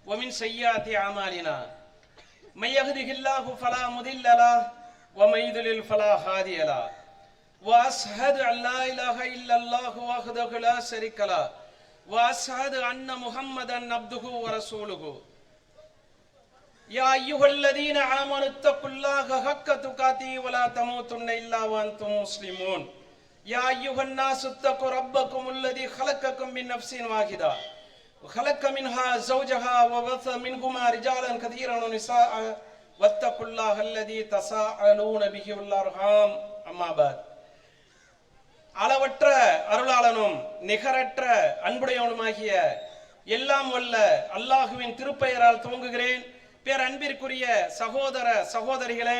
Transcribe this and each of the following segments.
ومن سيئات أعمالنا من يهده الله فلا مضل له ومن يضلل فلا هادي له وأشهد أن لا إله إلا الله وحده لا شريك له وأشهد أن محمدا عبده ورسوله يا أيها الذين آمنوا اتقوا الله حق تقاته ولا تموتن إلا وأنتم مسلمون يا أيها الناس اتقوا ربكم الذي خلقكم من نفس واحدة وخلق منها زوجها وبث منهما رجالا كثيرا ونساء واتقوا الله الذي تساءلون به والأرحام أما بعد அளவற்ற அருளாளனும் நிகரற்ற அன்புடையவனுமாகிய எல்லாம் வல்ல அல்லாஹுவின் திருப்பெயரால் துவங்குகிறேன். பேரன்பிற்குரிய சகோதர சகோதரிகளே,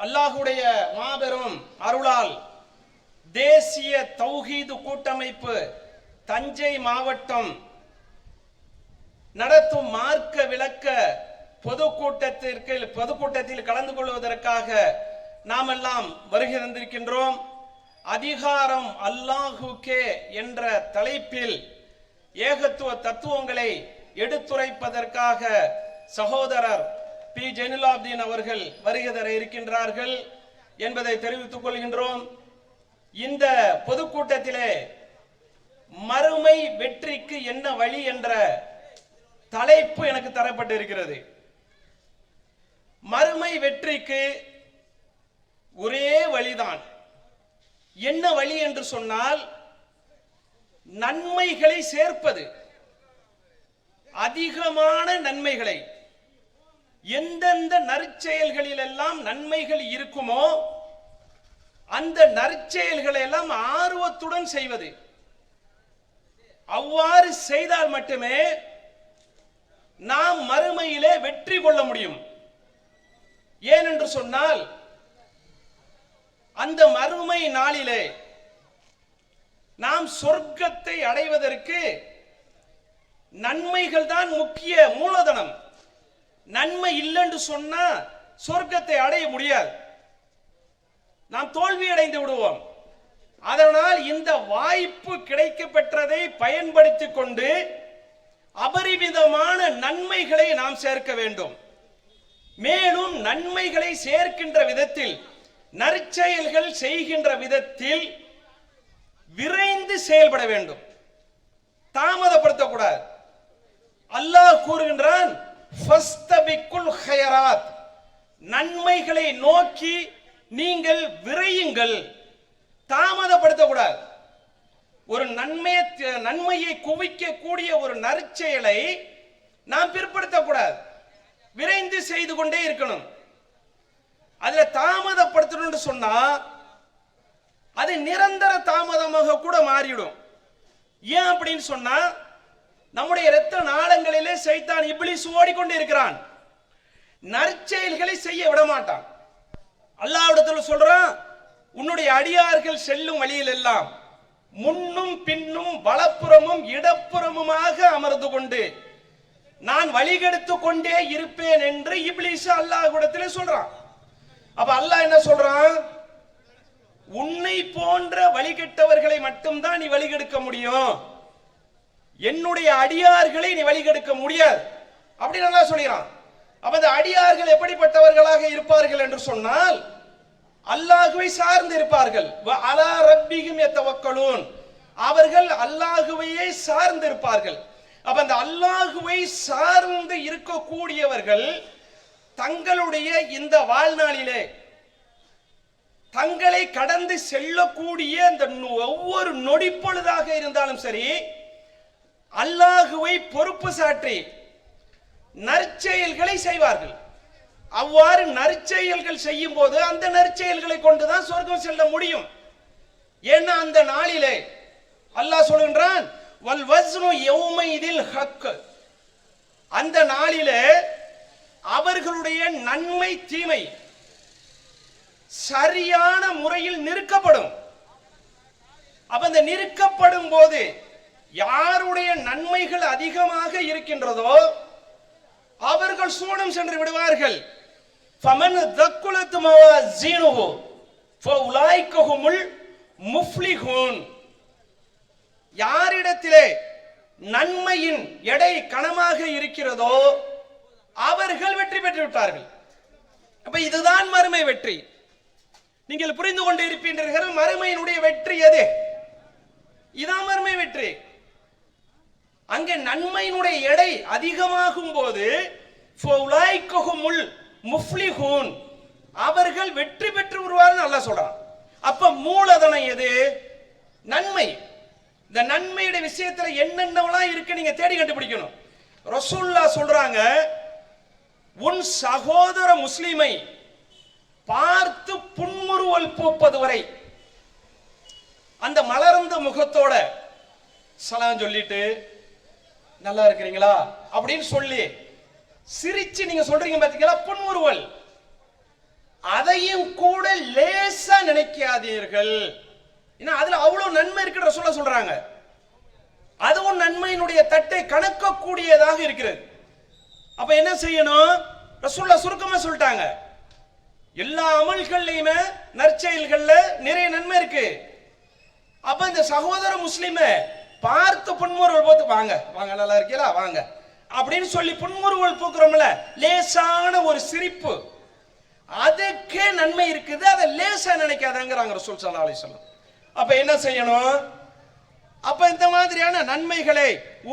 அல்லாஹுடைய மாபெரும் அருளால் தேசிய தௌஹீது கூட்டமைப்பு தஞ்சை மாவட்டம் நடத்தும் மார்க்க விளக்க பொதுக்கூட்டத்தில் கலந்து கொள்வதற்காக நாம் எல்லாம் வருகை தந்திருக்கின்றோம். அதிகாரம் அல்லாஹுக்கே என்ற தலைப்பில் ஏகத்துவ தத்துவங்களை எடுத்துரைப்பதற்காக சகோதரர் பி ஜெனுலாப்தீன் அவர்கள் வருகை தர இருக்கின்றார்கள் என்பதை தெரிவித்துக் கொள்கின்றோம். இந்த பொதுக்கூட்டத்திலே மறுமை வெற்றிக்கு என்ன வழி என்ற தலைப்பு எனக்கு தரப்பட்டிருக்கிறது. மறுமை வெற்றிக்கு ஒரே வழிதான். என்ன வழி என்று சொன்னால், நன்மைகளை சேர்ப்பது, அதிகமான நன்மைகளை, எந்தெந்த நற்செயல்களில் எல்லாம் நன்மைகள் இருக்குமோ அந்த நற்செயல்களை எல்லாம் ஆர்வத்துடன் செய்வது. அவ்வாறு செய்தால் மட்டுமே நாம் மறுமையிலே வெற்றி கொள்ள முடியும். ஏனென்று சொன்னால், அந்த மறுமை நாளிலே நாம் சொர்க்கத்தை அடைவதற்கு நன்மைகள் தான் முக்கிய மூலதனம். நன்மை இல்லைன்னு சொன்னா சொர்க்கத்தை அடைய முடியாது, நாம் தோல்வி அடைந்து விடுவோம். அதனால் இந்த வாய்ப்பு கிடைக்க பெற்றதை பயன்படுத்திக் கொண்டு அபரிமிதமான நன்மைகளை நாம் சேர்க்க வேண்டும். மேலும் நன்மைகளை சேர்க்கின்ற விதத்தில், நற்செயல்கள் செய்கின்ற விதத்தில் விரைந்து செயல்பட வேண்டும், தாமதப்படுத்தக்கூடாது. அல்லாஹ் கூறுகின்றான், நன்மைகளை நோக்கி நீங்கள் விரையுங்கள், தாமதப்படுத்தக்கூடாது. ஒரு நன்மையை குவிக்க கூடிய ஒரு நற்செயலை நாம் பிற்படுத்தக்கூடாது, விரைந்து செய்து கொண்டே இருக்கணும். அதுல தாமதப்படுத்தணும்னு சொன்னா அது நிரந்தர தாமதமாக கூட மாறிடும். ஏன் அப்படின்னு சொன்னா, நம்முடைய இரத்த நாளங்களிலே சைத்தான் இப்லீஸ் ஓடிக்கொண்டு இருக்கிறான், நற்செயல்களை செய்ய விட மாட்டான். அல்லாஹ்விடத்தில் சொல்றான், உன்னுடைய அடியார்கள் செல்லும் வழியில் எல்லாம் முன்னும் பின்னும் வலப்புறமும் இடப்புறமுமாக அமர்ந்து கொண்டு நான் வழிகெடுத்து கொண்டே இருப்பேன் என்று இப்லீஸ் அல்லாஹ்விடத்தில் சொல்றான். அப்ப அல்லாஹ் என்ன சொல்றான், உன்னை போன்ற வழிகெட்டவர்களை மட்டும்தான் நீ வழிகெடுக்க முடியும், என்னுடைய அடியார்களை நீ வழிகெடுக்க முடியாது அப்படின்னு அல்லாஹ் சொல்கிறான். அப்ப அந்த அடியார்கள் எப்படிப்பட்டவர்களாக இருப்பார்கள் என்று சொன்னால், அல்லாஹுவை சார்ந்து இருப்பார்கள். அலா ரப்பிஹிம் யதவக்கலூன், அவர்கள் அல்லாஹுவையே சார்ந்து இருப்பார்கள். அப்ப அந்த அல்லாஹுவை சார்ந்து இருக்கக்கூடியவர்கள் தங்களுடைய இந்த வாழ்நாளிலே தங்களை கடந்து செல்லக்கூடிய இந்த ஒவ்வொரு நொடிப்பொழுதாக இருந்தாலும் சரி, அல்லாஹுவை பொறுப்பு சாற்றி நற்செயல்களை செய்வார்கள். அவ்வாறு நற்செயல்கள் செய்யும் போது அந்த நற்செயல்களை கொண்டுதான் சொர்க்கம் செல்ல முடியும். ஏன்னா அந்த நாளிலே அல்லாஹ் சொல்கின்றான், வல் வஸ்னு யௌமைதில் ஹக், அந்த நாளிலே அவர்களுடைய நன்மை தீமை சரியான முறையில் நிறுக்கப்படும். அப்ப அந்த நிறுக்கப்படும் போது யாருடைய நன்மைகள் அதிகமாக இருக்கின்றதோ அவர்கள் சூனம் சென்று விடுவார்கள். ஃபமன் தக்குலத் மவாஸீனுஹு ஃபஉலைக ஹுமுல் முஃப்லிஹூன், யாரிடத்திலே நன்மையின் எடை கனமாக இருக்கிறதோ அவர்கள் வெற்றி பெற்று விட்டார்கள். அப்ப இதுதான் மறுமை வெற்றி. நீங்கள் புரிந்து கொண்டு இருப்பீர்கள் மறுமையினுடைய வெற்றி எது? இதான் மறுமை வெற்றி. அங்கே நன்மையினுடைய எடை அதிகமாகும் போது அவர்கள் வெற்றி பெற்று வருவார்கள் அல்லாஹ் சொல்றான். அப்ப மூலதனம் எது? நன்மை. இந்த நன்மையுடைய விஷயத்துல என்னென்னலாம் இருக்கு நீங்க தேடி கண்டுபிடிக்கணும். ரசூலுல்லாஹ் சொல்றாங்க, உன் சகோதர முஸ்லிமை பார்த்து புன்முறுவல் பூப்பது வரை அந்த மலர்ந்த முகத்தோட சலாம் சொல்லிட்டு நல்லா இருக்கிறீங்களா அப்படின்னு சொல்லி சிரிச்சு நீங்க சொல்றீங்க பாத்தீங்களா, புன்முறுவல், அதையும் கூட லேசா நினைக்காதீர்கள். அதுல அவ்வளவு நன்மை இருக்கிற சொல்றாங்க. அதுவும் நன்மையினுடைய தட்டை கணக்கக்கூடியதாக இருக்கிறது. அப்ப என்ன செய்யணும்? ரசூலுல்லாஹ் சுருக்கமா சொல்லிட்டாங்க, எல்லா அமல்கள்லயுமே நற்செயல்கள்ல நிறைய நன்மை இருக்கு. அப்ப இந்த சகோதர முஸ்லிம பார்த்து புன்முறுவல் போட்டு வாங்க வாங்க நல்லா இருக்கீங்களா வாங்க அப்படின்னு சொல்லி புன்முறுவல் பூக்குறோம்ல, லேசான ஒரு சிரிப்பு, அதுக்கே நன்மை இருக்குது. அதை லேசா நினைக்காதங்கிறாங்க ரசூல் ஸல்லல்லாஹு அலைஹி வஸல்லம். அப்ப என்ன செய்யணும்? அப்ப இந்த மாதிரியான நன்மைகளை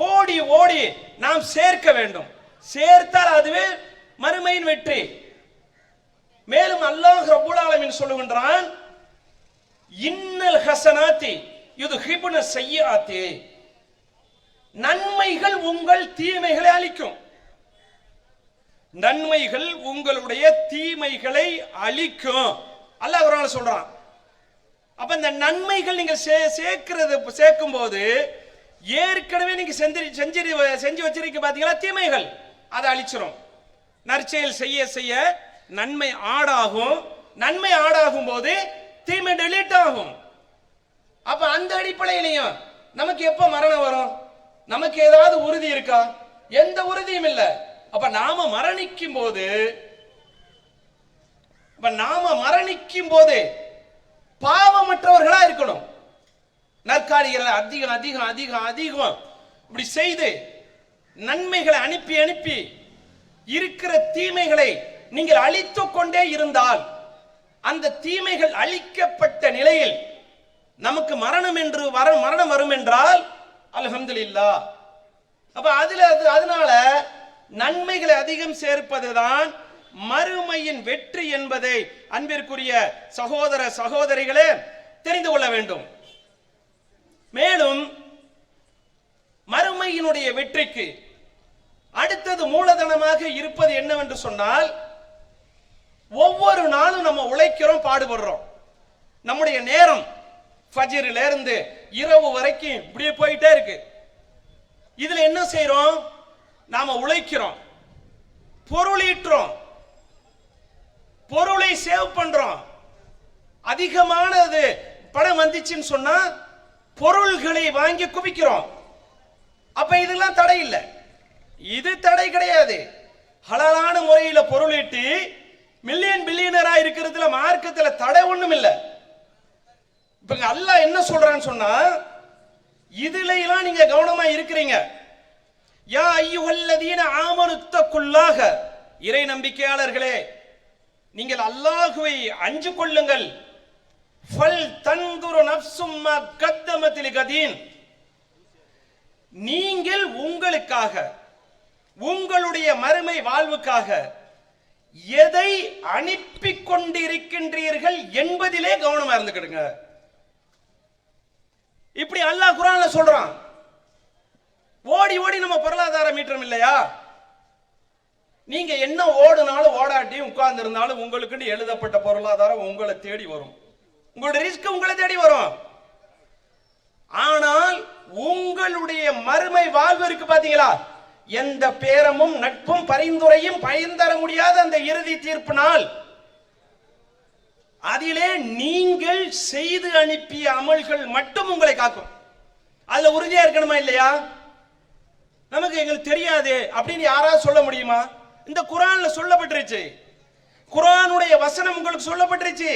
ஓடி ஓடி நாம் சேர்க்க வேண்டும். சேர்த்தால் அதுவே மறுமையின் வெற்றி. மேலும் அல்லாஹ் ரப்பல் ஆலமீன் சொல்லுகின்றான், இன்னல் ஹஸனாத்தி யுத்ஹிபுன ஸய்யிஆத்தி, நன்மைகள் உங்கள் தீமைகளை அழிக்கும். நன்மைகள் உங்களுடைய தீமைகளை அழிக்கும் அல்லாஹ் குர்ஆன்ல சொல்றான். அப்ப இந்த நன்மைகள் நீங்க சேர்க்கும் போது ஏற்கனவே நீங்க செஞ்சு வச்சிருக்க பாத்தீங்களா தீமைகள், அதை அழிச்சிரும். நற்செயல் செய்ய செய்ய நன்மை ஆடாகும். நன்மை ஆடாகும் போது தீமை டெலீட் ஆகும். அப்ப அந்த அடிப்படையிலையும் நமக்கு எப்ப மரணம் வரும்? நமக்கு ஏதாவது உறுதி இருக்கா? எந்த உறுதியும் இல்லை. அப்ப நாம மரணிக்கும் போது பாவமற்றவர்களா இருக்கணும். நற்காரியங்களை அதிகம் அதிகம் அதிகம் அதிகம் இப்படி செய்து நன்மைகளை அனுப்பி அனுப்பி இருக்கிற தீமைகளை நீங்கள் அழித்துக் கொண்டே இருந்தால் அந்த தீமைகள் அழிக்கப்பட்ட நிலையில் நமக்கு மரணம் வரும் என்றால் அல்ஹம்துலில்லாஹ். அப்ப அதனால நன்மைகளை அதிகம் சேர்ப்பதுதான் மறுமையின் வெற்றி என்பதை அன்பிற்குரிய சகோதர சகோதரிகளே தெரிந்து கொள்ள வேண்டும். மேலும் மறுமையினுடைய வெற்றிக்கு அடுத்தது மூலதனமாக இருப்பது என்னவென்று சொன்னால், ஒவ்வொரு நாளும் நம்ம உழைக்கிறோம், பாடுபடுறோம். நம்முடைய நேரம் ஃபஜ்ரில இருந்து இரவு வரைக்கும் இப்படியே போயிட்டே இருக்கு. இதுல என்ன செய்யறோம்? நாம உழைக்கிறோம், பொருளீட்டுறோம், பொருளை சேவ் பண்றோம். அதிகமானது பணம் வந்துச்சுன்னு சொன்னா பொருள்களை வாங்கி குவிக்கிறோம். அப்ப இதெல்லாம் தடை இல்லை, இது தடை கிடையாது. ஹலாலான முறையில பொருளீட்டி மில்லியன் பில்லியனரா இருக்கிறதுல மார்க்கத்துல தடை ஒண்ணும் இல்லை. இப்ப அல்லாஹ் என்ன சொல்றான்னு சொன்னா, இதுல எல்லாம் நீங்க கவனமா இருக்கிறீங்க. யா அய்யுஹல்லதீன ஆமனு தக்குல்லாஹ, இறை நம்பிக்கையாளர்களே நீங்கள் அல்லாஹ்வை அஞ்சு கொள்ளுங்கள். ஃபல் தன்துரு நஃப்சும் மா கத்தமத் லிகதீன், நீங்கள் உங்களுக்காக உங்களுடைய மறுமை வாழ்வுக்காக எதை அனுப்பி கொண்டிருக்கின்றீர்கள் என்பதிலே கவனமா இருந்துக்கிடுங்க. இப்படி அல்லாஹ் குர்ஆன்ல சொல்றான். ஓடி ஓடி நம்ம பொருளாதாரம் மீட்டோம் இல்லையா? நீங்க என்ன ஓடுனாலும் ஓடாட்டி உட்கார்ந்து இருந்தாலும் உங்களுக்கு எழுதப்பட்ட பொருளாதாரம் உங்களை தேடி வரும், உங்களுடைய ரிஸ்க் உங்களை தேடி வரும். ஆனால் உங்களுடைய மறுமை வாழ்வு இருக்கு பாத்தீங்களா, எந்த பேரமும் நட்பும் பரிந்துரையும் பயன்தர முடியாத அந்த இறுதி தீர்ப்பு நாள், அதிலே நீங்கள் செய்து அனுப்பிய அமல்கள் மட்டும் உங்களை காக்கும். அதுல உறுதியா இருக்கணுமா இல்லையா? நமக்கு எங்களுக்கு தெரியாது அப்படின்னு யாராவது சொல்ல முடியுமா? இந்த குர்ஆன்ல சொல்லப்பட்டிருச்சு, குர்ஆனுடைய வசனம் உங்களுக்கு சொல்லப்பட்டிருச்சு.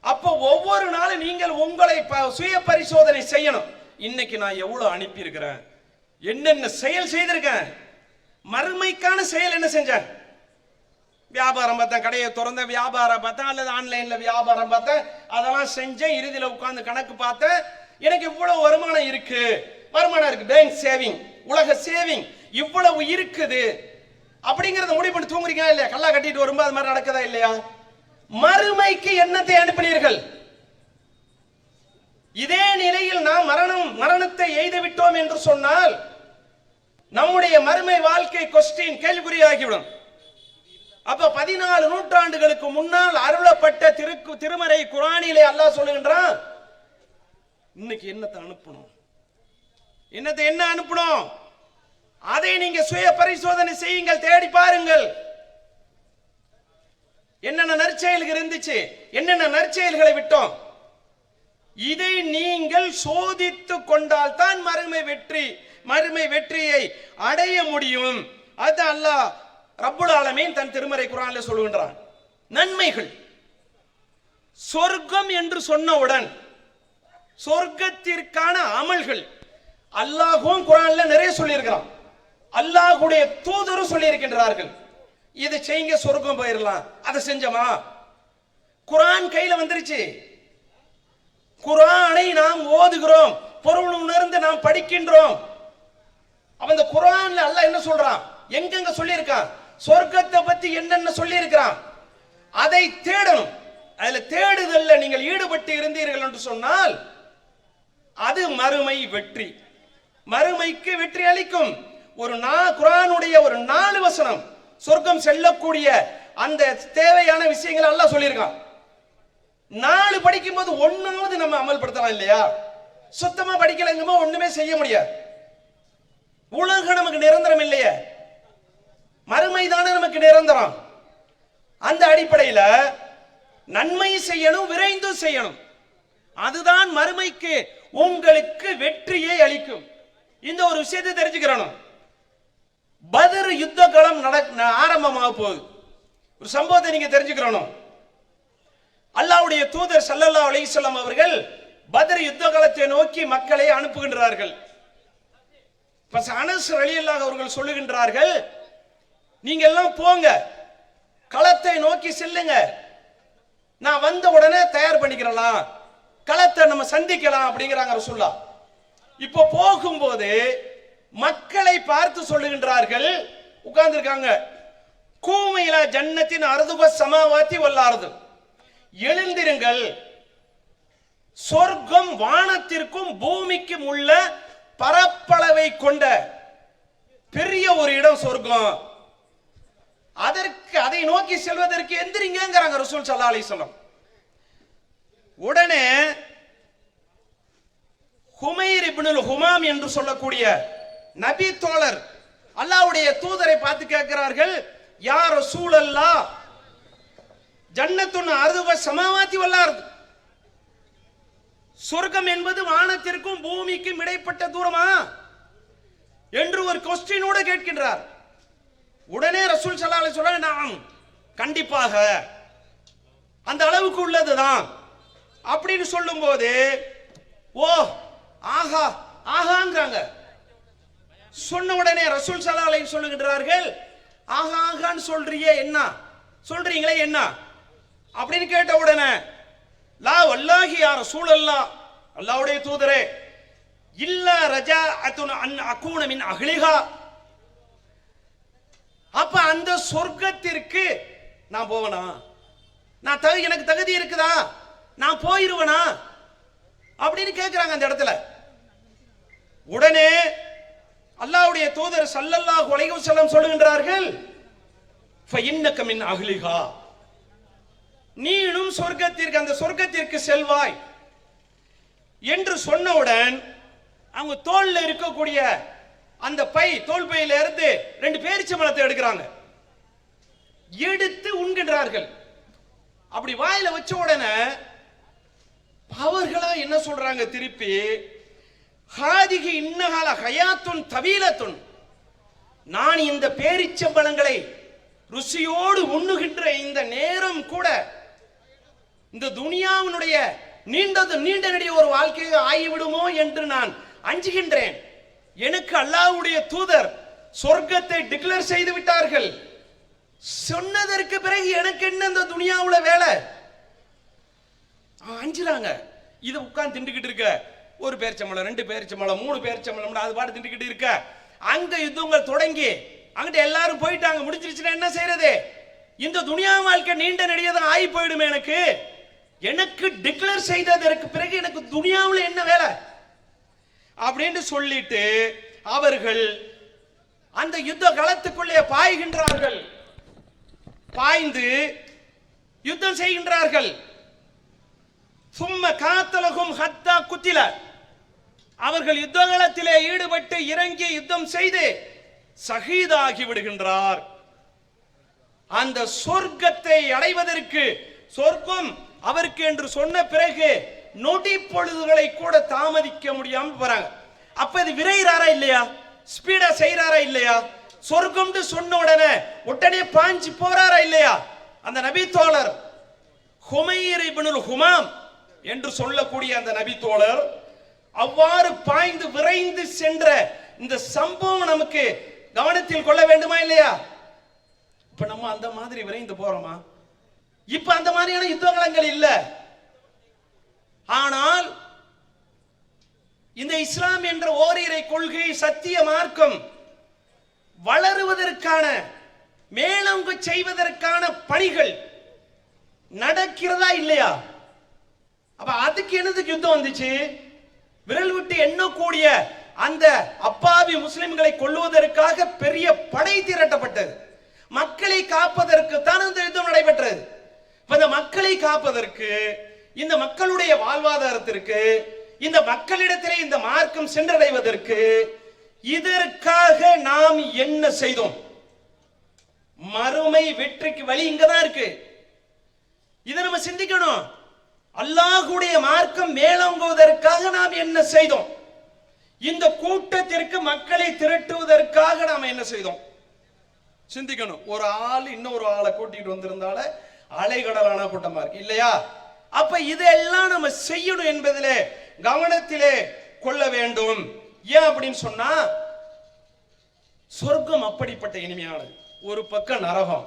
அப்ப ஒவ்வொரு நாளும் நீங்கள் உங்களை சுய பரிசோதனை செய்யணும். இன்னைக்கு நான் எவ்வளவு அனுப்பி இருக்கிறேன், என்னென்ன செயல் செய்திருக்கேன். மறுமைக்கான செயல் என்ன செஞ்சேன்? வியாபாரம் பார்த்தேன், கடையை திறந்த வியாபாரம் பார்த்தேன், அல்லது ஆன்லைன்ல வியாபாரம் பார்த்தேன், அதெல்லாம் செஞ்சேன். இறுதியில் உட்கார்ந்து கணக்கு பார்த்தேன், எனக்கு இவ்வளவு வருமானம் இருக்கு, பேங்க் சேவிங், உலக சேவிங் இவ்வளவு இருக்குது அப்படிங்கறத முடிவு பண்ணி தூங்குறீங்களா இல்லையா? கல்லா கட்டிட்டு வரும்போது அது மாதிரி நடக்குதா இல்லையா? மறுமைக்கு என்னத்தை அனுப்பினீர்கள்? இதே நிலையில் நாம் மரணத்தை எய்து விட்டோம் என்று சொன்னால் நம்முடைய மறுமை வாழ்க்கை கொஸ்டின் கேள்விக்குறியாகிவிடும். அப்ப 14 நூற்றாண்டுகளுக்கு முன்னால் அருளப்பட்ட திருமறை குர்ஆனிலே அல்லாஹ் சொல்லுகின்றான், இன்னைக்கு என்னத்தை அனுப்பணும், என்ன அனுப்பணும், அதை நீங்க சுய பரிசோதனை செய்யுங்கள், தேடி பாருங்கள். என்னென்ன நற்செயல்கள் இருந்துச்சு, என்னென்ன நற்செயல்களை விட்டோம், இதை நீங்கள் சோதித்து கொண்டால் தான் மறுமை வெற்றியை அடைய முடியும். அது அல்லாஹ் ரப்புல் ஆலமீன் தன் திருமறை குர்ஆனில் சொல்லுகின்றான். நன்மைகள், சொர்க்கம் என்று சொன்னவுடன் சொர்க்கத்திற்கான அமல்கள் அல்லாஹ்வும் குர்ஆன்ல நிறைய சொல்லியிருக்கிறான், அல்லாஹ்வுடைய தூதரும் சொல்லி இருக்கின்றார்கள். இது செய்யுங்க சொர்க்கம் போயிடலாம். அதை செஞ்சோமா? குர்ஆன் கையில வந்துருச்சு. குர்ஆனை நாம் ஓதுகிறோம், பொருள் உணர்ந்து நாம் படிக்கின்றோம். அந்த குர்ஆன்ல அல்லாஹ் என்ன சொல்றான், எங்கெங்க சொல்லி இருக்கான், சொர்க்கத்தை பத்தி என்னென்ன சொல்லி இருக்கிறான், அதை தேடணும். அதுல தேடுதல்ல நீங்கள் ஈடுபட்டு இருந்தீர்கள் என்று சொன்னால் அது மறுமை வெற்றி, மறுமைக்கு வெற்றி அளிக்கும். குர்ஆனுடைய ஒரு 4 வசனம் சொர்க்கம் செல்லக்கூடிய அந்த தேவையான விஷயங்களை அல்லாஹ் சொல்லியிருக்கான். 4 படிக்கும் போது 1வது நம்ம அமல்படுத்தலாம் இல்லையா? சுத்தமா படிக்கலங்கமா ஒண்ணுமே செய்ய முடியாது. உலகம் நமக்கு நிரந்தரம் இல்லையே, மறுமைதானே நமக்கு நிரந்தரம். அந்த அடிப்படையில் நன்மை செய்யணும், விரைந்து செய்யணும். அதுதான் மறுமைக்கு உங்களுக்கு வெற்றியை அளிக்கும். இந்த ஒரு விஷயத்தை தெரிஞ்சுக்கிறணும். பத்ர் யுத்த களம் ஆரம்பமாக போகுது. ஒரு சம்பவத்தை நீங்க தெரிஞ்சுக்கிறணும். அல்லாஹ்வுடைய தூதர் ஸல்லல்லாஹு அலைஹி வஸல்லம் அவர்கள் பத்ர் யுத்த களத்தை நோக்கி மக்களை அனுப்புகின்றார்கள். அனஸ் ரலியல்லாஹு அவர்கள் சொல்லுகின்றார்கள், நீங்க எல்லாம் போங்க, களத்தை நோக்கி செல்லுங்க, நான் வந்த உடனே தயார் பண்ணிக்கிறலாம், களத்தை நம்ம சந்திக்கலாம் அப்படிங்கிறாங்க ரசூலுல்லாஹ். இப்போ போகும்போது மக்களை பார்த்து சொல்லுகின்றார்கள், உட்கார்ந்திருக்காங்க, கூமையில ஜன்னத்தின் அர்துப சமாவாத்தி வல்லாரது, எழுந்திருங்கள், சொர்க்கம் வானத்திற்கும் பூமிக்கும் உள்ள பரப்பளவை கொண்ட பெரிய ஒரு இடம் சொர்க்கம், அதை நோக்கி செல்வதற்கு எந்திரிங்கிறாங்க ரசூல் ஸல்லல்லாஹு அலைஹி வஸல்லம். உடனே ஹுமைர் இப்னுல் ஹுமாம் என்று சொல்லக்கூடிய நபி தோழர் அல்லாஹ்வுடைய தூதரை பார்த்து கேட்கிறார்கள், யா ரசூலல்லாஹ், ஜன்னத்துன் அர்துவ சமாவாத்தி வல்லாரது, சொர்க்கம் என்பது வானத்திற்கும் பூமிக்கும் இடைப்பட்ட தூரமா என்று ஒரு கொஸ்டினோடு கேட்கின்றார். உடனே ரசூல் ஸல்லல்லாஹு அலைஹி வஸல்லம், நாம் கண்டிப்பாக அந்த அளவுக்கு உள்ளதுதான் அப்படின்னு சொல்லும்போது, ஓ ஆஹா ஆகாங்கிறாங்க. சொன்ன உடனே ரசூல் ஸல்லல்லாஹு அலைஹி சொல்லுகின்றார்கள், ஆஹா ஆகான்னு சொல்றீங்களே என்ன அப்படின்னு கேட்ட உடனே, லா வல்லாஹி யா ரசூலல்லாஹ், அல்லாஹ்வுடைய தூதரே, இல்லா ரஜாஅத்துன் அன் அகூன மின் அஹ்லிஹா, அப்ப அந்த சொர்க்கத்திற்கு நான் போவனா, எனக்கு தகுதி இருக்குதா, நான் போயிருவனா அப்படின்னு கேட்கிறாங்க அந்த இடத்துல. உடனே அல்லாஹ்வுடைய தூதர் ஸல்லல்லாஹு அலைஹி வஸல்லம் சொல்லுகின்றார்கள், ஃபஇன்னக மின் அஹ்லிஹா, நீனும் சொர்க்கத்திற்கு, அந்த சொர்க்கத்திற்கு செல்வாய் என்று சொன்னவுடன் அவங்க தோல்ல இருக்கக்கூடிய அந்த தோல் பையில இருந்து 2 பேரிச்சம்பழத்தை எடுக்கிறாங்க, எடுத்து உண்கின்றார்கள். அப்படி வாயில வச்ச உடனே அவர்களா என்ன சொல்றாங்க திருப்பி, ஹாதிகி இன்னஹால ஹயாத்துன் தவீலத்துன், நான் இந்த பேரிச்சம்பழங்களை ருசியோடு உண்ணுகின்ற இந்த நேரம் கூட இந்த துனியாவினுடைய நீண்ட நெடிய ஒரு வாழ்க்கையை ஆகிவிடுமோ என்று நான் அஞ்சுகின்றேன் எனக்கு அல்லாஹ்வுடைய தூதர் சொர்க்கத்தை டிக்ளேர் செய்து விட்டார்கள். சொன்னதற்கு பிறகு எனக்கு என்ன இந்த துனியாவுல வேலை? அஞ்சுறாங்க. இதை உட்கார்ந்து திண்டுக்கிட்டு இருக்க, ஒரு பேரிச்சம்பளம், 2 பேரிச்சம்பளம், 3 பேரிச்சம்பளம், அது பாட்டு திண்டுக்கிட்டு இருக்க. அங்க யுத்தங்கள் தொடங்கி அங்கிட்ட எல்லாரும் போயிட்டாங்க, முடிஞ்சிருச்சுன்னா என்ன செய்யறது? இந்த துனியா வாழ்க்கை நீண்ட நெடியதான் ஆகி போயிடுமே. எனக்கு டிக்ளேர் செய்ததற்கு பிறகு எனக்கு துனியாவில் என்ன வேலை அப்படின்னு சொல்லிட்டு அவர்கள் அந்த யுத்த களத்துக்குள்ளே பாய்கின்றார்கள். பாய்ந்து யுத்தம் செய்கின்றார்கள். சும்ம காத்தலகும் ஹத்தா குத்தில, அவர்கள் யுத்த களத்திலே ஈடுபட்டு இறங்கி யுத்தம் செய்து ஷஹீதாகி விடுகின்றார். அந்த சொர்க்கத்தை அடைவதற்கு, சொர்க்கம் அவருக்கு என்று சொன்ன பிறகு நொடி பொழுதுகளை கூட தாமதிக்க முடியாம போறாங்க. அப்ப இது விரைகிறாரா இல்லையா? ஸ்பீடா செய்யறாரா இல்லையா? சொர்க்கம்னு சொன்ன உடனே பாஞ்சு போறாரா இல்லையா? அந்த நபி தோழர் ஹுமைர் இப்னுல் ஹுமாம் என்று சொல்லக்கூடிய அந்த நபி தோழர் அவ்வாறு பாய்ந்து விரைந்து சென்ற இந்த சம்பவம் நமக்கு கவனத்தில் கொள்ள வேண்டுமா இல்லையா? இப்ப நம்ம அந்த மாதிரி விரைந்து போறோமா? இப்ப அந்த மாதிரியான யுத்தகலங்கள் இல்ல. ஆனால் இந்த இஸ்லாம் என்ற ஓரிரை கொள்கை, சத்திய மார்க்கம் வளருவதற்கான, மேலோங்க செய்வதற்கான பணிகள் நடக்கிறதா இல்லையா? அப்ப அதுக்கு என்னதுக்கு யுத்தம் வந்துச்சு? விரல் விட்டு எண்ணக்கூடிய அந்த அப்பாவி முஸ்லிம்களை கொல்லுவதற்காக பெரிய படை திரட்டப்பட்டது. மக்களை காப்பதற்கு தான் இந்த யுத்தம் நடைபெற்றது. இந்த மக்களை காப்பதற்கு, இந்த மக்களுடைய வாழ்வாதாரத்திற்கு, இந்த மக்களிடத்திலே இந்த மார்க்கம் சென்றடைவதற்கு இதற்காக நாம் என்ன செய்தோம்? மறுமை வெற்றிக்கு வழி இங்கதான் இருக்கு. இதை நம்ம சிந்திக்கணும். அல்லாஹ்வுடைய மார்க்கம் மேலோங்குவதற்காக நாம் என்ன செய்தோம்? இந்த கூட்டத்திற்கு மக்களை திரட்டுவதற்காக நாம் என்ன செய்தோம்? சிந்திக்கணும். ஒரு ஆள் இன்னொரு ஆளை கூட்டிட்டு வந்திருந்தால அலைகடலான கூட்டமா இருக்கு இல்லையா? அப்ப இதெல்லாம் நம்ம செய்யணும் என்பதிலே கவனத்திலே கொள்ள வேண்டும். ஏன் அப்படின்னு சொன்னா, சொர்க்கம் அப்படிப்பட்ட இனிமையானது. ஒரு பக்கம் நரகம்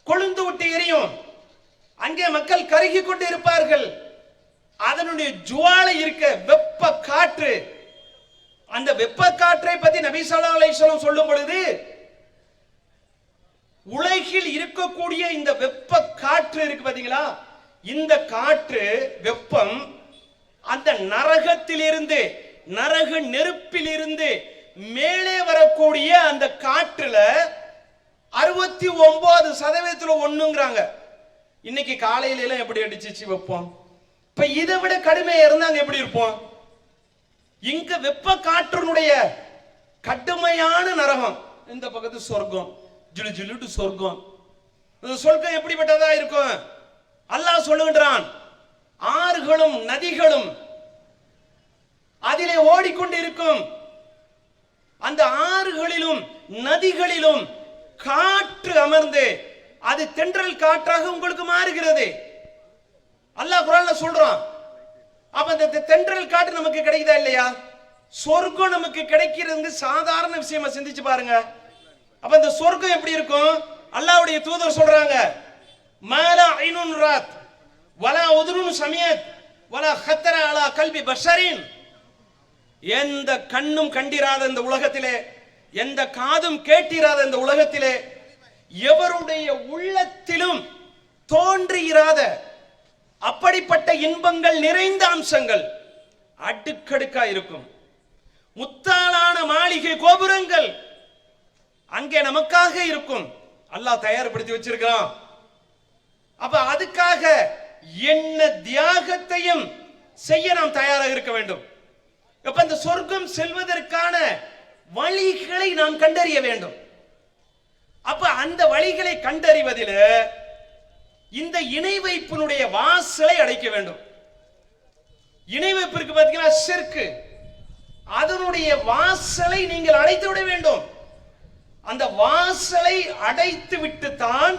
கொழுந்து விட்டு எரியும், அங்கே மக்கள் கருகி கொண்டு இருப்பார்கள். அதனுடைய ஜுவாலை இருக்க வெப்ப காற்று, அந்த வெப்ப காற்றை பத்தி நபி ஸல்லல்லாஹு அலைஹி வஸல்லம் சொல்லும் பொழுது, உலகில் இருக்கக்கூடிய இந்த வெப்ப காற்று இருக்கு பாத்தீங்களா, இந்த காற்று வெப்பம் அந்த நரகத்திலிருந்து, நரக நெருப்பிலிருந்து மேலே வரக்கூடிய அந்த காற்றுல 69% ஒண்ணுங்கிறாங்க. இன்னைக்கு காலையில எல்லாம் எப்படி அடிச்சிச்சு வெப்பம்? இப்ப இதை விட கடுமையா இருந்தாங்க எப்படி இருப்போம்? இங்க வெப்ப காற்றினுடைய கடுமையான நரகம், இந்த பக்கத்து சொர்க்கம், ஜிலு ஜிலுட்டு சொர்க்கம். சொர்க்கம் எப்படிப்பட்டதா இருக்கும்? அல்லாஹ் சொல்லுகின்றான், ஆறுகளும் நதிகளும் அதிலே ஓடிக்கொண்டு இருக்கும். அந்த ஆறுகளிலும் நதிகளிலும் காற்று அமர்ந்து அது தென்றல் காற்றாக உங்களுக்கு மாறுகிறது. அல்லாஹ் குர்ஆன்ல சொல்றான். அப்ப அந்த தென்றல் காற்று நமக்கு கிடைக்குதா இல்லையா? சொர்க்கம் நமக்கு கிடைக்கிறது சாதாரண விஷயமா சிந்திச்சு பாருங்க. அப்ப இந்த சொர்க்கம் எப்படி இருக்கும்? அல்லாஹ்வுடைய தூதர் சொல்றாங்க, மாலா ஐனுன் ராத் வலா உதுருன் சமியத் வலா ஹத்தர அலா கல்பி பஷரின். எந்த கண்ணும் கண்டிராத இந்த உலகத்திலே, எந்த காதும் கேட்டிராத இந்த உலகத்திலே, எவருடைய உள்ளத்திலும் தோன்றியிராத அப்படிப்பட்ட இன்பங்கள் நிறைந்த அம்சங்கள் அடுக்கடுக்கா இருக்கும். முத்தாளான மாளிகை கோபுரங்கள் அங்கே நமக்காக இருக்கும். அல்லாஹ் தயார்படுத்தி வச்சிருக்கான். அப்ப அதுக்காக என்ன தியாகத்தையும் செய்ய நாம் தயாராக இருக்க வேண்டும். அப்ப இந்த சொர்க்கம் செல்வதற்கான வழிகளை நாம் கண்டறிய வேண்டும். அப்ப அந்த வழிகளை கண்டறிவதில் இந்த இணை வைப்பினுடைய வாசலை அடைக்க வேண்டும். இணை வைப்பிற்கு பார்த்தீங்கன்னா ஷிர்க், அதனுடைய வாசலை நீங்கள் அடைத்து விட வேண்டும். அந்த வாசலை அடைத்து விட்டு தான்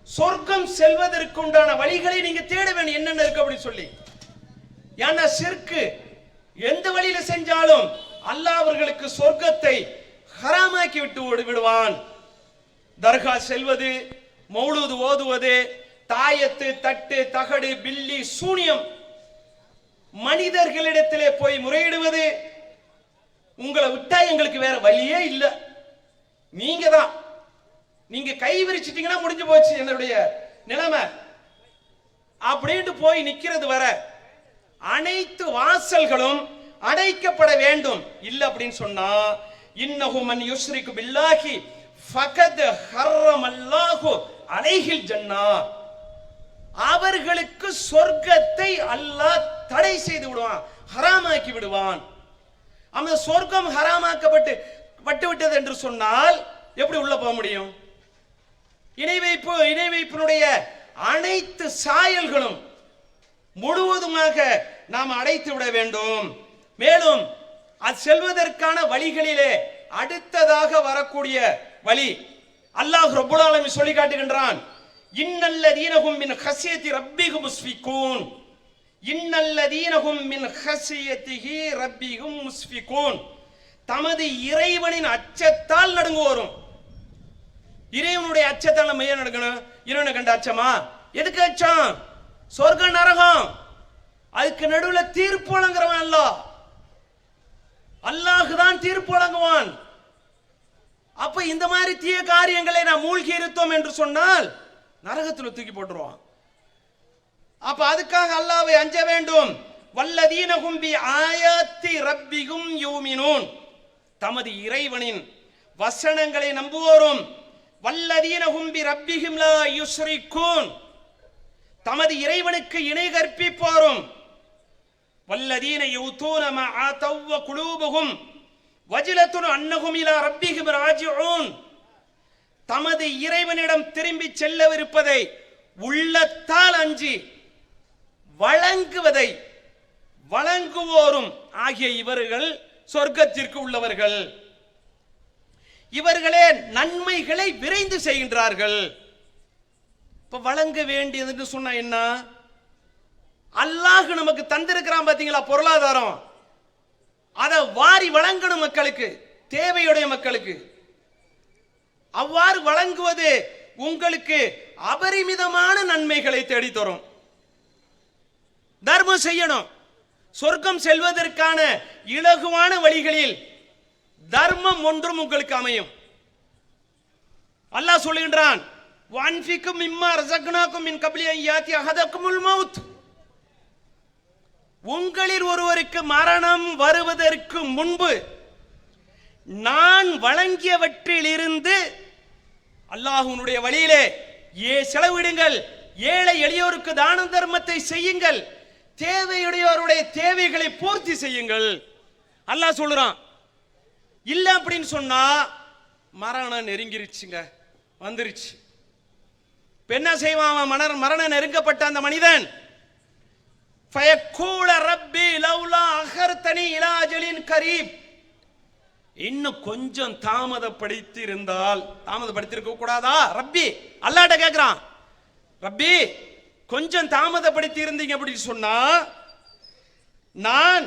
சொர்க்கம் செல்வதற்கு உண்டான வழிகளை நீங்க தேட வேண்டும். என்னென்ன இருக்கு அப்படின்னு சொல்லி. ஏன்னா ஷிர்க் எந்த வழியில செஞ்சாலும் அல்லாஹ் அவர்களுக்கு சொர்க்கத்தை ஹராமாக்கி விடுவான். தர்கா செல்வது, மௌலூது ஓதுவது, தாயத்து, தட்டு, தகடு, பில்லி, சூனியம், மனிதர்களிடத்திலே போய் முறையிடுவது, உங்களை விட்டா எங்களுக்கு வேற வழியே இல்லை, நீங்க தான், நீங்க கை விரிச்சிட்டீங்கன்னா முடிஞ்சு போச்சு என்னுடைய நிலைமை அப்படின்ட்டு போய் நிக்கிறது வர அனைத்து வாசல்களும் அடைக்கப்பட வேண்டும். இல்ல அப்படின்னு சொன்னா இன்னஹு மன் யுஷ்ரிகு பில்லாஹி ஃபகத் ஹர்ரமல்லாஹு அலைஹில் ஜன்னா, அவர்களுக்கு சொர்க்கத்தை அல்லாஹ் தடை செய்து விடுவான், ஹராமாக்கி விடுவான். அந்த சொர்க்கம் ஹராமாக்கப்பட்டு விட்டது என்று சொன்னால் எப்படி உள்ள போக முடியும்? இணை வைப்பினுடைய அனைத்து சாயல்களும் முழுவதுமாக நாம் அடைத்து விட வேண்டும். மேலும் அது செல்வதற்கான வழிகளிலே அடுத்ததாக வரக்கூடிய வழி அல்லாஹ் ரப்பல் ஆலமீன் சொல்லி காட்டுகின்றான். இன்னல்லதீனஹும் மின் ஹஸியத்தி ரப்பிஹும் முஸ்ஃபிகூன், இன்னல்லதீனஹும் மின் ஹஸியத்திஹி ரப்பிஹும் முஸ்ஃபிகூன், தமது இறைவனின் அச்சத்தால் நடுங்குவோரும். இறைவனுடைய அச்சத்தால் நம்ம ஏன் நடுங்கணும்? இறைவனை கண்ட அச்சமா? எதுக்கு அச்சம்? சொர்க்க நரகம், அதுக்கு நடுவில் தீர்ப்பு வழங்குறவன் அல்லாஹ். அல்லாஹ் தான் தீர்ப்பு வழங்குவான். அப்ப இந்த மாதிரி தீய காரியங்களை நாம் மூழ்கி இருத்தோம் என்று சொன்னால் நரகத்தில் தூக்கி போட்டுருவான். அப்ப அதுக்காக அல்லாஹ்வை அஞ்ச வேண்டும். வல்லதீனஹும் பி ஆயாத்தி ரப்பிஹும் யூமினூன், தமது இறைவனின் வசனங்களை நம்புவோரும். வல்லதீனஹும் பி ரப்பிஹிம் லா யுஷ்ரிகூன், தமது இறைவனுக்கு இணை கற்பிப்போரும். வல்லதீன யூதூன மா ஆதவ் வ குலூபுஹும் வஜிலத்துன் அன்னஹும் இலா ரப்பிஹிம் ராஜிஊன், தமது இறைவனிடம் திரும்பி செல்லவிருப்பதை உள்ளத்தால் அஞ்சி வழங்குவோரும் ஆகிய இவர்கள் சொர்க்கத்திற்கு உள்ளவர்கள். இவர்களே நன்மைகளை விரைந்து செய்கின்றார்கள். இப்ப வழங்க வேண்டியது சொன்னா என்ன? அல்லாஹ் நமக்கு தந்திருக்கிறான் பாத்தீங்களா பொருளாதாரம், அதை வாரி வழங்கணும் மக்களுக்கு, தேவையுடைய மக்களுக்கு. அவ்வாறு வழங்குவது உங்களுக்கு அபரிமிதமான நன்மைகளை தேடித்தரும். தர்மம் செய்யணும். சொர்க்கம் செல்வதற்கான இலகுவான வழிகளில் தர்மம் ஒன்றும் உங்களுக்கு அமையும். அல்லாஹ் சொல்லுகின்றான், வன்ஃபிக்கும் மிம்மா ரஸக்னாக்கும் மின் கப்லி அன் யாத்தி அஹதக்குமுல் மௌத், உங்களில் ஒருவருக்கு மரணம் வருவதற்கு முன்பு நான் வழங்கியவற்றில் இருந்து அல்லாஹ்வுடைய வழியிலே செலவிடுங்கள், ஏழை எளியோருக்கு தான தர்மத்தை செய்யுங்கள், தேவையுடையோருடைய தேவைகளை பூர்த்தி செய்யுங்கள். அல்லாஹ் சொல்றான். இல்ல அப்படின்னு சொன்னா மரணம் நெருங்கிருச்சுங்க, வந்துருச்சு. என்ன செய்வான்? மரணம் நெருங்கப்பட்ட அந்த மனிதன் ஃபயக்கூல ரப்பி லவ்லா அஹர்தனி இலா அஜலின் கரீப், இன்னும் கொஞ்சம் தாமதப்படுத்தியிருக்க கூடாதா ரப்பி? அல்லாஹ்ட்ட கேக்குறான், ரப்பி கொஞ்சம் தாமதப்படுத்தி இருந்தீங்க அப்படின்னு சொன்னா நான்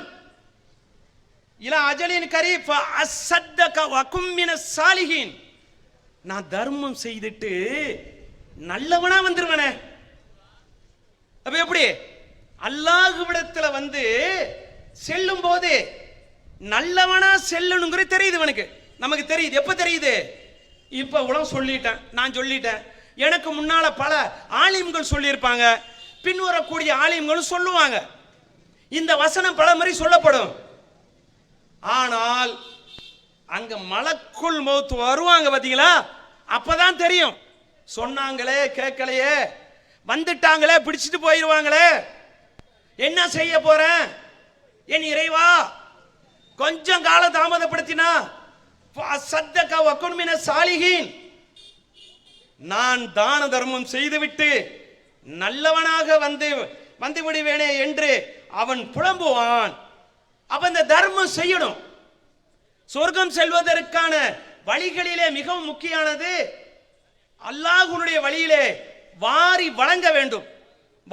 இலா அஜலின் கரீப் அஸ்ஸத்தக வகும் மினஸ் சாலிஹீன், நான் தர்மம் செய்துட்டு நல்லவனா வந்துருவனே. அப்ப எப்படி? அல்லாஹ்விடத்துல வந்து செல்லும் போது நல்லவனா செல்லணுங்கிறது தெரியுது இவனுக்கு, நமக்கு தெரியுது. எப்ப தெரியுது? இப்ப இவ்வளவு சொல்லிட்டேன், நான் சொல்லிட்டேன், எனக்கு முன்னால பல ஆலிம்கள் சொல்லியிருப்பாங்க, பின்வரக்கூடிய ஆலிம்களும் சொல்லுவாங்க, இந்த வசனம் பல முறை சொல்லப்படும். ஆனால் அங்க மலக்குல் மௌத் வருவாங்க பாத்தீங்களா, அப்பதான் தெரியும். சொன்னாங்களே கேட்கலையே, வந்துட்டாங்களே பிடிச்சிட்டு போயிருவாங்களே, என்ன செய்ய போறேன்? என் இறைவா கொஞ்சம் காலம் தாமதப்படுத்தினா சத்தக வகுன் மினஸ் சாலிஹீன், நான் தான தர்மம் செய்துவிட்டு நல்லவனாக வந்து விடுவேனே என்று அவன் புலம்புவான். அப்ப இந்த தர்மம் செய்யணும். சொர்க்கம் செல்வதற்கான வழிகளிலே மிகவும் முக்கியமானது அல்லாஹ்வுடைய வழியிலே வாரி வழங்க வேண்டும்.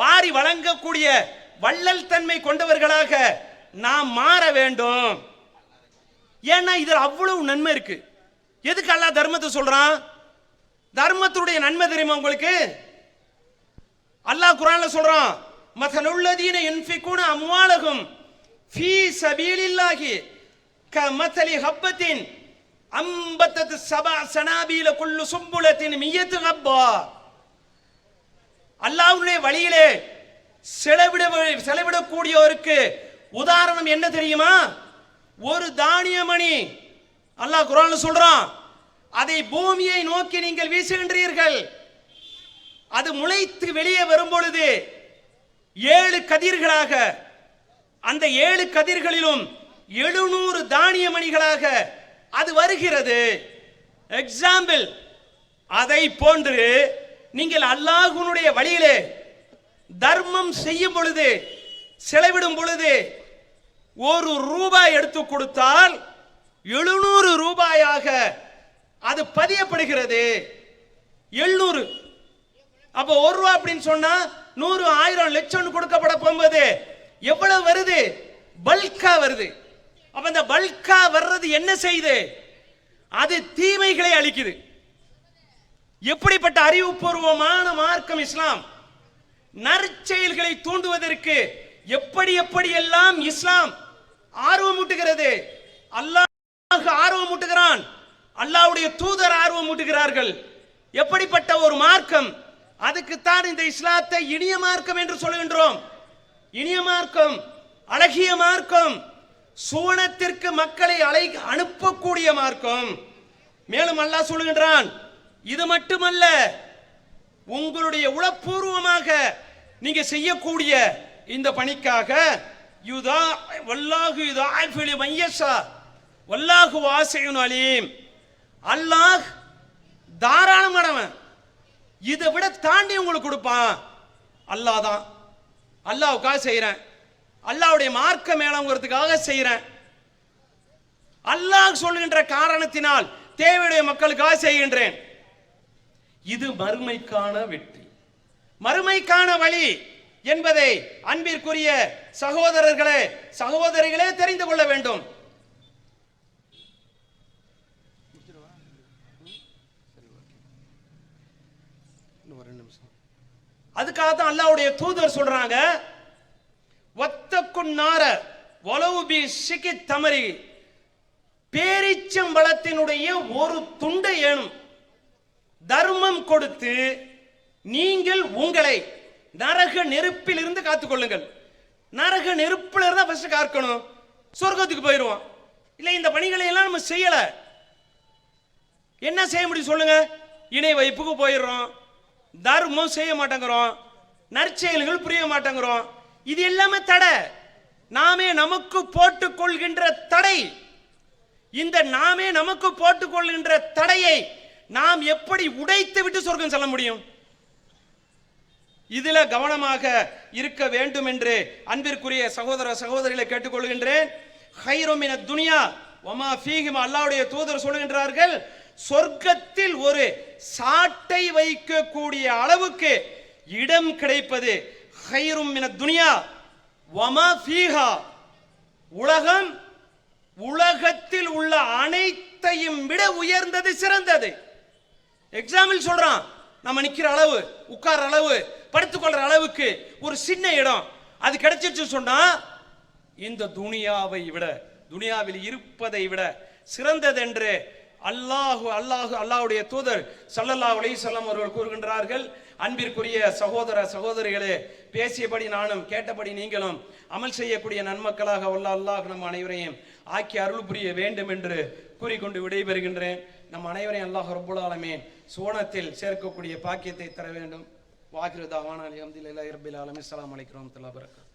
வாரி வழங்கக்கூடிய வள்ளல் தன்மை கொண்டவர்களாக நாம் மாற வேண்டும். ஏன்னா இதில் அவ்வளவு நன்மை இருக்கு. எதுக்கு அல்லாஹ் தர்மத்தை சொல்றான்? தர்மத்துடைய நன்மை தெரியுமா உங்களுக்கு? அல்லாஹ் குர்ஆன்ல சொல்றான், மஸலுல்லதீன யுன்ஃபிகூன அம்வாலஹும் ஃபீ சபீலில்லாஹி கமஸலி ஹப்பத்தின் அம்பத்தத் சபா சனாபீல குல்லு சும்புலத்தின் மியத்து ஹப்பா. அல்லாஹ்வுடைய வழியிலே செலவிடக்கூடியவருக்கு உதாரணம் என்ன தெரியுமா? ஒரு தானியமணி. அல்லாஹ் குர்ஆன்ல சொல்றான், அதை பூமியை நோக்கி நீங்கள் வீசுகின்றீர்கள், அது முளைத்து வெளியே வரும் பொழுது 7 கதிர்களாக, அந்த 7 கதிர்களிலும் 700 தானிய மணிகளாக அது வருகிறது. எக்ஸாம்பிள். அதை போன்று நீங்கள் அல்லாஹ்வுடைய வழியிலே தர்மம் செய்யும் பொழுது, செலவிடும் பொழுது, 1 ரூபாய் எடுத்து கொடுத்தால் 700 ரூபாயாக அது பதியப்படுகிறது. 700. அப்ப 1 ரூபாய் அப்படின்னு சொன்னா 100, 1000, லட்சம் கொடுக்கப்பட போகும்போது எவ்வளவு வருது? பல்கா வருது. அப்ப இந்த பல்கா வர்றது என்ன செய்யுது? அது தீமைகளை அளிக்குது. எப்படிப்பட்ட அறிவுபூர்வமான மார்க்கம் இஸ்லாம்! நற்செயல்களை தூண்டுவதற்கு எப்படி எல்லாம் இஸ்லாம் ஆர்வம் ஊட்டுகிறது. அல்லாஹ் ஆர்வம் ஊட்டுகிறான், அல்லாஹ்வுடைய தூதர் ஆர்வம் ஊட்டுகிறார்கள். எப்படிப்பட்ட ஒரு மார்க்கம்! அதுக்குத்தான் இந்த இஸ்லாத்தை இனிய மார்க்கம் என்று சொல்கின்றோம். இனிய மார்க்கம், அழகிய மார்க்கம், சுவனத்திற்கு மக்களை அனுப்பக்கூடிய மார்க்கம். மேலும் அல்லாஹ் சொல்கின்றான், இது மட்டுமல்ல, உங்களுடைய உளப்பூர்வமாக நீங்க செய்யக்கூடிய இந்த பணிக்காக வல்லாஹு யுதாஇஃபு லிமன் யஷா வல்லாஹு வாஸிஉன் அலீம். அல்லாஹ் தாராளமானவன், இதை விட தாண்டி உங்களுக்கு கொடுப்பான். அல்லாஹ் தான். அல்லாஹ்வுக்காக செய்கிறேன், அல்லாஹ்வுடைய மார்க்க மேலங்கிறதுக்காக செய்கிறேன், அல்லாஹ் சொல்கின்ற காரணத்தினால் தேவையுடைய மக்களுக்காக செய்கின்றேன். இது மறுமைக்கான வெற்றி, மறுமைக்கான வழி என்பதை அன்பிற்குரிய சகோதரர்களே, சகோதரிகளே தெரிந்து கொள்ள வேண்டும். அதுக்காகத்தான் அல்லாஹ்வுடைய தூதர் சொல்றாங்க, வத்தக்குன் நார வலவு பி ஷிகி தமரி, பேரிச்சம்பழத்தினுடைய ஒரு துண்டை ஏனும் தர்மம் கொடுத்து நீங்கள் உங்களை நரக நெருப்பில் இருந்து காத்துக்கொள்ளுங்கள். நரக நெருப்பில் இருந்தா ஃபர்ஸ்ட் காக்கணும், சொர்க்கத்துக்கு போயிடுவோம். இல்லை, இந்த பணிகளை எல்லாம் நம்ம செய்யல, என்ன செய்ய முடியும் சொல்லுங்க? இணை வைப்புக்கு போயிடுறோம், தர்மம் செய்ய மாட்டேங்கிறோம், நற்செயல்கள் புரிய மாட்டேங்கிறோம். இது எல்லாமே தடை, நாமே நமக்கு போட்டுக் கொள்கின்ற தடை. இந்த நாமே நமக்கு போட்டுக் கொள்கின்ற தடையை நாம் எப்படி உடைத்து விட்டு சொர்க்கம் செல்ல முடியும்? இதுல கவனமாக இருக்க வேண்டும் என்று அன்பிற்குரிய சகோதர சகோதரிகளை கேட்டுக்கொள்கின்றேன். ஹைரு மினத் துன்யா வமா ஃபீஹிமா, அல்லாஹ்வுடைய தூதர் சொல்கின்றார்கள், சொர்க்கத்தில் ஒரு சாட்டை வைக்கக்கூடிய அளவுக்கு இடம் கிடைப்பது ஹைரு மினத் துன்யா வமா ஃபீஹா, உலகம், உலகத்தில் உள்ள அனைத்தையும் விட உயர்ந்தது, சிறந்தது. எக்ஸாம்பிள் சொல்றான், நம்ம நிக்கிற அளவு, உட்கார அளவு, படுத்துக்கொள்ற அளவுக்கு ஒரு சின்ன இடம் அது கிடைச்சிச்சு சொன்னா, இந்த துனியாவை விட, துனியாவில் இருப்பதை விட சிறந்தது என்று அல்லாஹ்வுடைய தூதர் ஸல்லல்லாஹு அலைஹி வஸல்லம் அவர்கள் கூறுகின்றார்கள். அன்பிற்குரிய சகோதர சகோதரிகளே, பேசியபடி நானும் கேட்டபடி நீங்களும் அமல் செய்யக்கூடிய நன்மக்களாக அல்லாஹ் நம் அனைவரையும் ஆக்கி அருள் புரிய வேண்டும் என்று கூறிக்கொண்டு விடைபெறுகின்றேன். நம் அனைவரையும் அல்லாஹ் ரப்பல் ஆலமீன் சுவனத்தில் சேர்க்கக்கூடிய பாக்கியத்தை தர வேண்டும். வாகிரு தாவானா அல்ஹம்துலில்லாஹி ரப்பில் ஆலமீன். அஸ்ஸலாமு அலைக்கும் வரஹ்மத்துல்லாஹி வபரகாத்துஹு.